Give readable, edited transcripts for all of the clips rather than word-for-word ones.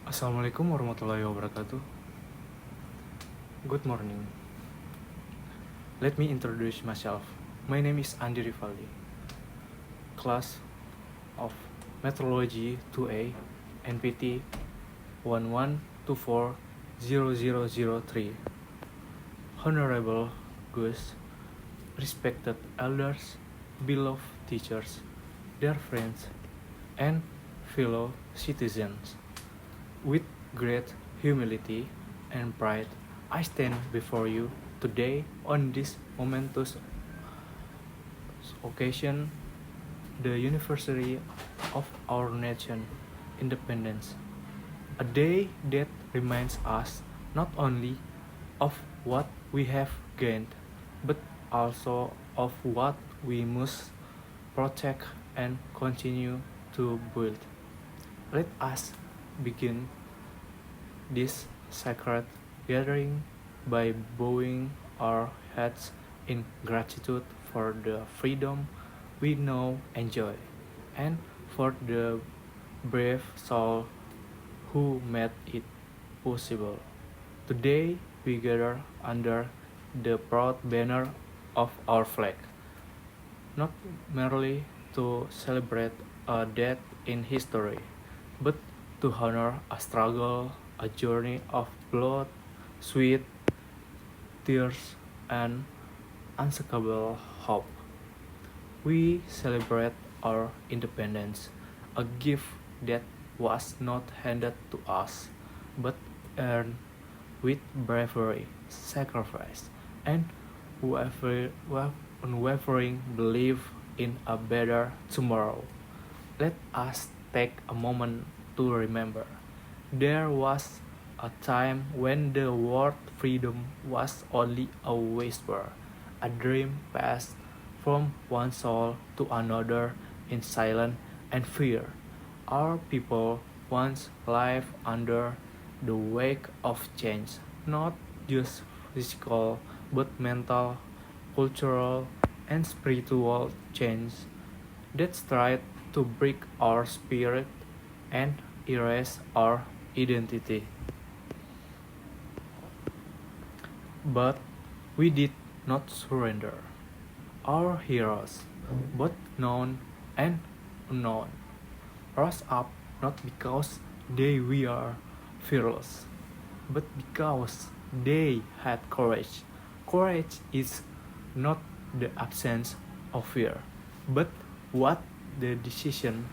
Assalamualaikum warahmatullahi wabarakatuh. Good morning. Let me introduce myself. My name is Andi Rivaldi, class of Meteorology 2A, NPT 11240003. Honorable guests, respected elders, beloved teachers, dear friends, and fellow citizens. With great humility and pride, I stand before you today on this momentous occasion, the anniversary of our nation independence. A day that reminds us not only of what we have gained, but also of what we must protect and continue to build. Let us begin this sacred gathering by bowing our heads in gratitude for the freedom we now enjoy and for the brave soul who made it possible. Today we gather under the proud banner of our flag, not merely to celebrate a date in history, but to honor a struggle, a journey of blood, sweat, tears, and unspeakable hope. We celebrate our independence, a gift that was not handed to us, but earned with bravery, sacrifice, and unwavering belief in a better tomorrow. Let us take a moment to remember. There was a time when the word freedom was only a whisper, a dream passed from one soul to another in silence and fear. Our people once lived under the wake of change, not just physical but mental, cultural, and spiritual change that tried to break our spirit and erase our identity. But we did not surrender. Our heroes, both known and unknown, rose up not because they were fearless, but because they had courage. Courage is not the absence of fear, but what the decision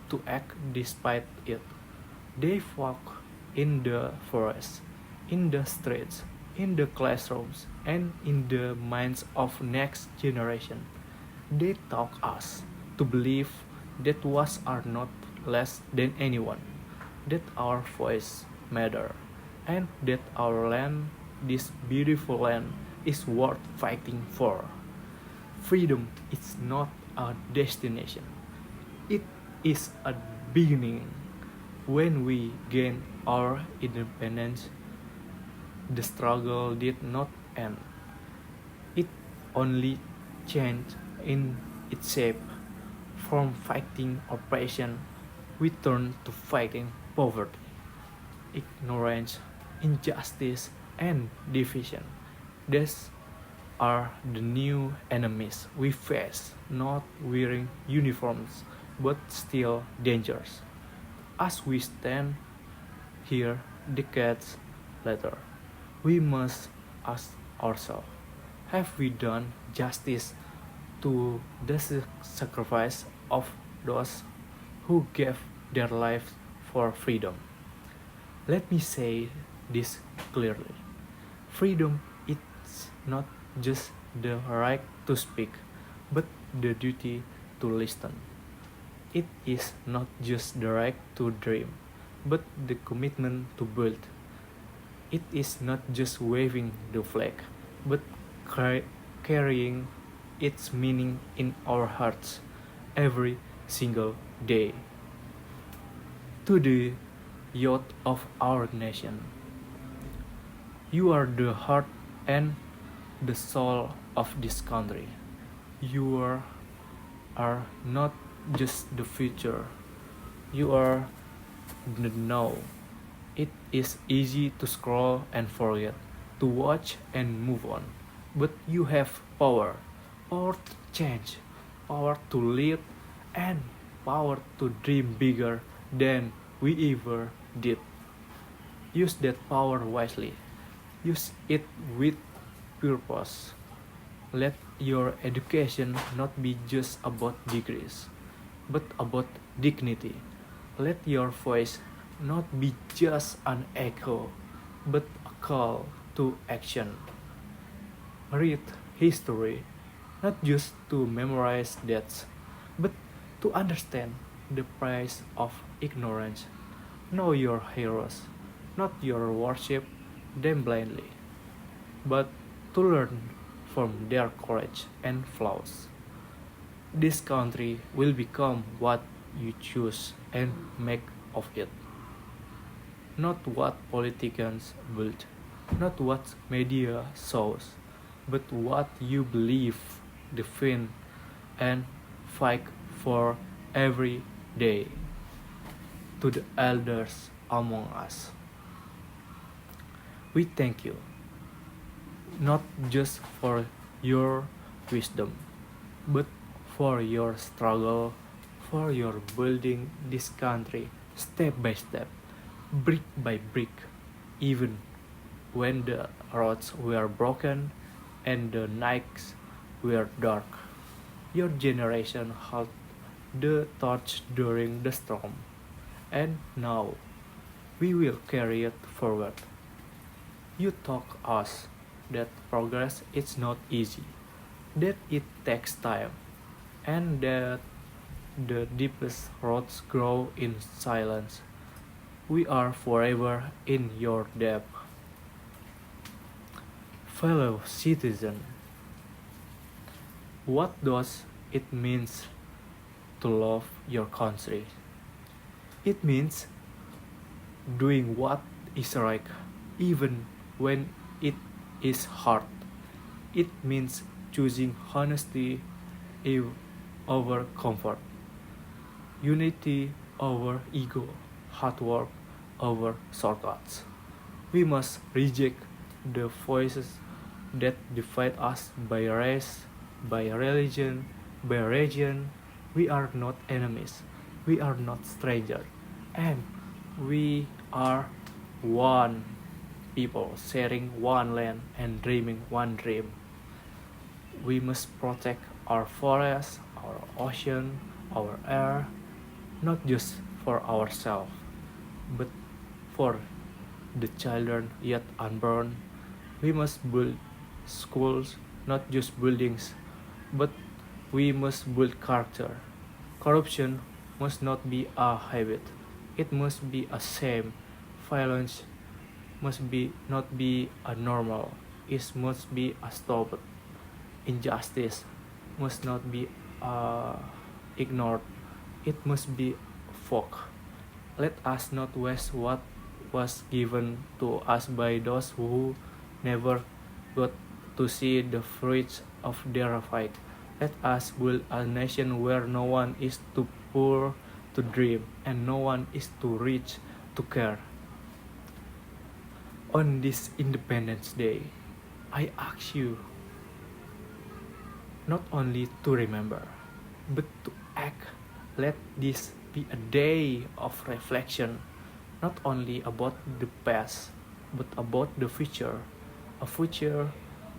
to act despite it. They walk in the forest, in the streets, in the classrooms, and in the minds of next generation. They taught us to believe that was are not less than anyone, that our voice matter, and that our land, this beautiful land, is worth fighting for. Freedom is not a destination. It is a beginning. When we gain our independence, the struggle did not end. It only changed in its shape. From fighting oppression, we turned to fighting poverty, ignorance, injustice, and division. These are the new enemies we face, not wearing uniforms, but still dangerous. As we stand here decades later, we must ask ourselves, have we done justice to the sacrifice of those who gave their lives for freedom? Let me say this clearly. Freedom is not just the right to speak, but the duty to listen. It is not just the right to dream, but the commitment to build. It is not just waving the flag, but carrying its meaning in our hearts every single day. To the youth of our nation, you are the heart and the soul of this country. You are not just the future, you are the now. It is easy to scroll and forget, to watch and move on. But you have power, power to change, power to lead, and power to dream bigger than we ever did. Use that power wisely. Use it with purpose. Let your education not be just about degrees, but about dignity. Let your voice not be just an echo, but a call to action. Read history, not just to memorize dates, but to understand the price of ignorance. Know your heroes, not your worship them blindly, but to learn from their courage and flaws. This country will become what you choose and make of it, not what politicians build, not what media shows, but what you believe, defend, and fight for every day. To the elders among us, we thank you, not just for your wisdom, but for your struggle, for your building this country step by step, brick by brick, even when the roads were broken and the nights were dark. Your generation held the torch during the storm, and now we will carry it forward. You taught us that progress is not easy, that it takes time, and that the deepest roots grow in silence. We are forever in your debt. Fellow citizen, what does it mean to love your country? It means doing what is right, even when it is hard. It means choosing honesty over comfort, unity over ego, hard work over shortcuts. We must reject the voices that divide us by race, by religion, by region. We are not enemies. We are not strangers. And we are one people sharing one land and dreaming one dream. We must protect our forests, our ocean, our air, not just for ourselves, but for the children yet unborn. We must build schools, not just buildings, but we must build character. Corruption must not be a habit. It must be a shame. Violence must be not be a normal. It must be a stop. Injustice must not be ignored. It must be fought. Let us not waste what was given to us by those who never got to see the fruits of their fight. Let us build a nation where no one is too poor to dream and no one is too rich to care. On this Independence Day, I ask you not only to remember, but to act. Let this be a day of reflection, not only about the past, but about the future. A future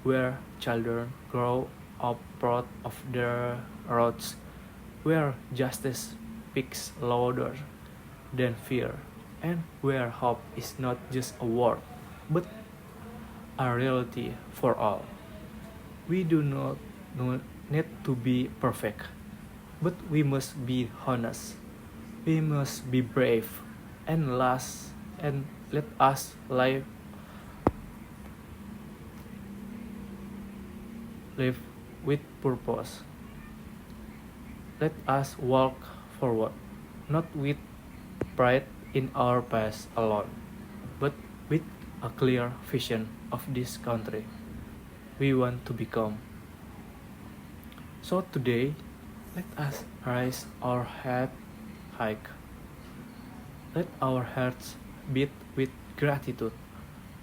where children grow up proud of their roots, where justice speaks louder than fear, and where hope is not just a word, but a reality for all. We do not need to be perfect, but we must be honest. We must be brave and last and let us live with purpose. Let us walk forward, not with pride in our past alone, but with a clear vision of this country we want to become. So today, let us raise our head high. Let our hearts beat with gratitude.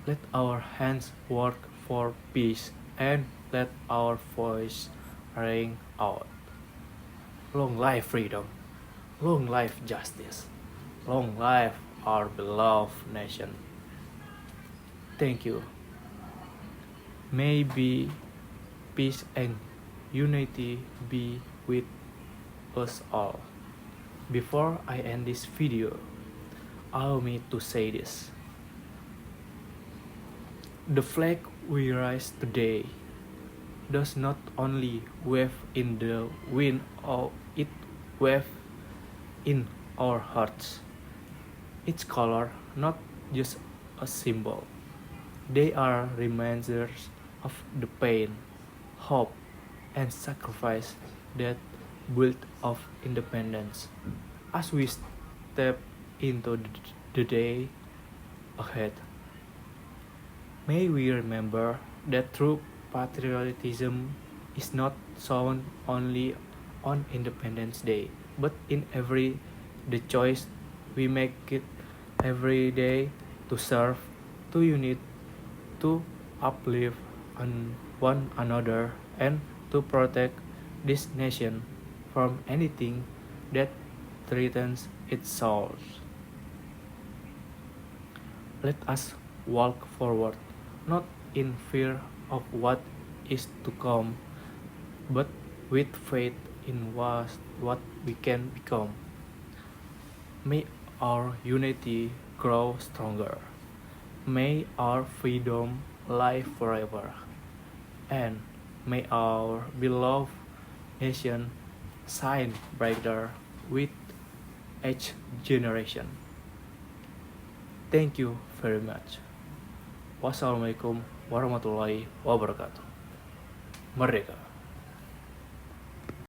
Let our hands work for peace and let our voice ring out. Long life freedom, long life justice, long life our beloved nation. Thank you. May be peace and unity be with us all. Before I end this video, allow me to say this. The flag we raise today does not only wave in the wind, or it waves in our hearts. Its color not just a symbol. They are reminders of the pain, hope, and sacrifice that built of independence. As we step into the day ahead, may we remember that true patriotism is not shown only on Independence Day, but in every the choice we make it every day to serve, to unite, to uplift one another, and to protect this nation from anything that threatens its soul. Let us walk forward, not in fear of what is to come, but with faith in what we can become. May our unity grow stronger. May our freedom live forever. And may our beloved nation shine brighter with each generation. Thank you very much. Wassalamualaikum warahmatullahi wabarakatuh. Merdeka!